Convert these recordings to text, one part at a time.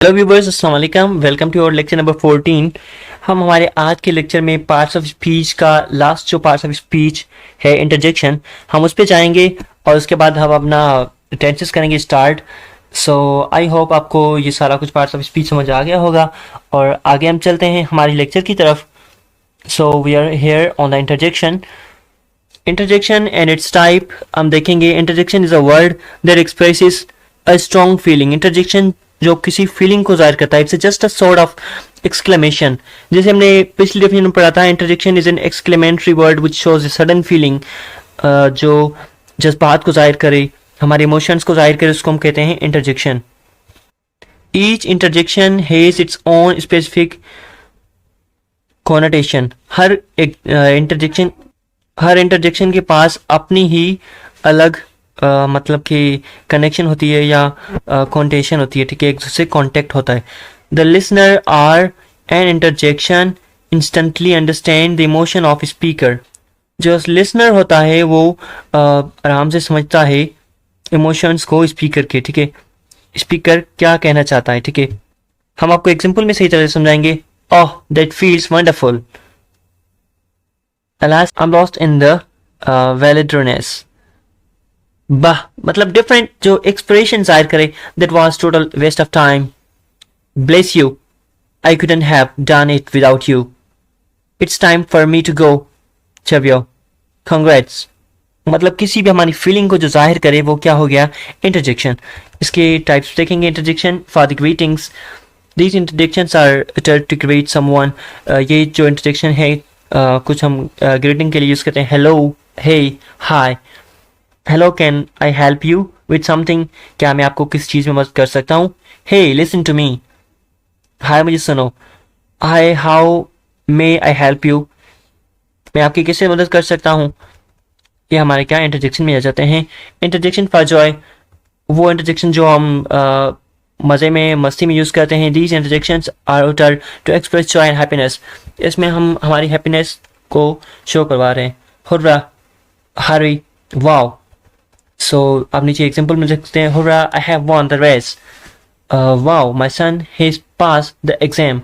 Hello viewers, अस्सलाम वालेकुम। Welcome to our lecture number 14। हम हमारे आज के लेक्चर में पार्ट्स ऑफ स्पीच का लास्ट जो पार्ट्स ऑफ स्पीच है इंटरजेक्शन, हम उस पर जाएंगे और उसके बाद हम अपना टेंसेस करेंगे स्टार्ट। सो आई होप आपको ये सारा कुछ पार्ट्स ऑफ स्पीच समझ आ गया होगा और आगे हम चलते हैं हमारी लेक्चर की तरफ। So we are here on the interjection. Interjection and its type हम देखेंगे। Interjection is a word that expresses a strong feeling. Interjection जो किसी फीलिंग को जाहिर करता है, it's just a sort of exclamation. जैसे हमने पिछली डेफिनेशन में पढ़ा था, interjection is an exclamatory word which shows a sudden feeling. जो जज्बात को जाहिर करे, हमारे इमोशंस को जाहिर करे, उसको हम कहते हैं interjection. Each interjection has its own specific connotation. Her interjection के पास अपनी ही अलग मतलब कि कनेक्शन होती है या कॉन्टेशन होती है, ठीक है, एक दूसरे कॉन्टेक्ट होता है। The listener are an interjection instantly understand the emotion of speaker. जो लिसनर होता है वो आराम से समझता है इमोशंस को स्पीकर के, ठीक है, स्पीकर क्या कहना चाहता है, ठीक है। हम आपको एग्जांपल में सही तरह से समझाएंगे। Oh that feels wonderful. Alas, I'm lost in the wilderness. बाह मतलब डिफरेंट जो एक्सप्रेशन जाहिर करे, that was total waste of time. Bless you, I couldn't have done it without you. It's time for me to go, ciao, congrats. मतलब किसी भी हमारी feeling को जो जाहिर करे वो क्या हो गया, इंटरजेक्शन। इसके टाइप्स देखेंगे। Interjection for the greetings. These interjections are uttered to greet someone। ये जो इंटरजेक्शन है कुछ हम ग्रीटिंग के लिए यूज करते हैं। Hello, hey, hi. Hello, can I help you with something. क्या मैं आपको किस चीज़ में मदद कर सकता हूँ। हे, लिसन टू मी। हाय, मुझे सुनो। Hi, how may I help you. मैं आपकी किससे मदद कर सकता हूँ। ये हमारे क्या इंटरजेक्शन में आ जाते हैं। इंटरजेक्शन फॉर जॉय, वो इंटरजेक्शन जो हम मज़े में, मस्ती में यूज़ करते हैं। These interjections are uttered to express joy and happiness. इसमें हम हमारी हैप्पीनेस को शो करवा रहे हैं। हुर्रा, हरी, वाओ। सो आप नीचे एग्जांपल में लिख सकते हैं। Hurrah, I have won the race. Wow, my son has pass the exam.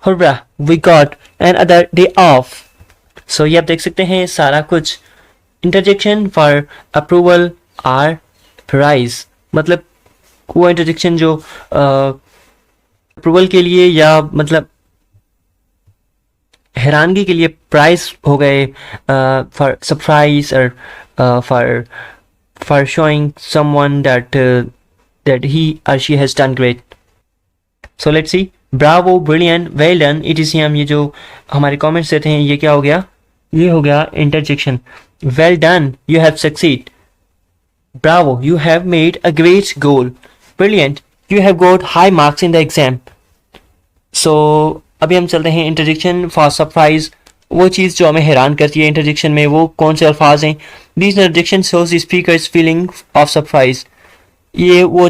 Hurrah, we got an other day off. So ये आप देख सकते हैं सारा कुछ। Interjection for approval or praise, मतलब वो इंटरजेक्शन जो अप्रूवल के लिए या मतलब हैरानगी के लिए प्राइज हो गए, फॉर सरप्राइज और for showing someone that he or she has done great. So let's see. Bravo, brilliant, well done, इटीसीएम। ये जो हमारे कमेंट्स देते हैं ये क्या हो गया, ये हो गया interjection. Well done, you have succeed. Bravo, you have made a great goal. Brilliant, you have got high marks in the exam. So अभी हम चलते हैं इंटरजेक्शन फॉर सरप्राइज। वो चीज़ जो हमें हैरान करती है इंटरजेक्शन में, वो कौन से अल्फाज हैं। These interjection shows the speaker's feeling of surprise। ये वो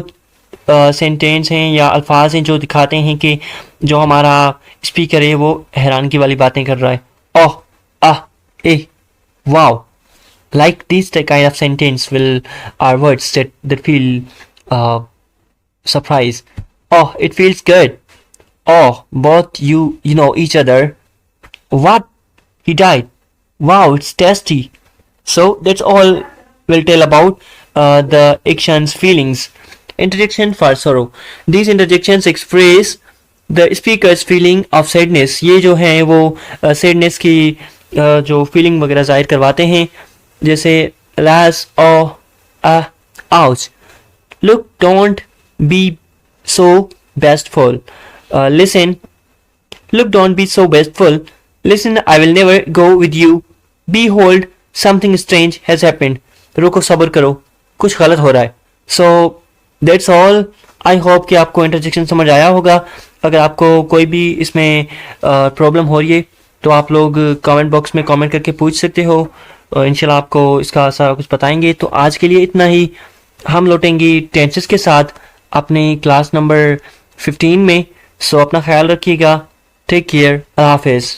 सेंटेंस हैं या अल्फाज हैं जो दिखाते हैं कि जो हमारा स्पीकर है वो हैरानगी वाली बातें कर रहा है। ओह, आह, ए, wow. Like these kind of sentence will are words that feel surprise. Oh, it feels good. Oh, both you know each other. What? He died. Wow, it's tasty. So that's all we'll tell about the actions, feelings. Interjection for sorrow. These interjections express the speaker's feeling of sadness. ये जो है वो sadness की जो feeling वगैरह जाहिर करवाते हैं। जैसे alas, oh, ouch. Look, don't be so bashful. Listen. Look, don't be so bashful. Listen, I will never go with you. Behold, something strange has happened. रुको, सब्र करो, कुछ गलत हो रहा है। So that's all. I hope कि आपको इंटरजेक्शन समझ आया होगा। अगर आपको कोई भी इसमें प्रॉब्लम हो रही है तो आप लोग कमेंट बॉक्स में कमेंट करके पूछ सकते हो। इंशाल्लाह आपको इसका सारा कुछ बताएंगे। तो आज के लिए इतना ही। हम लौटेंगे टेंसेस के साथ अपनी क्लास नंबर 15 में। सो अपना ख्याल रखिएगा। टेक केयर, अल्लाह हाफिज़।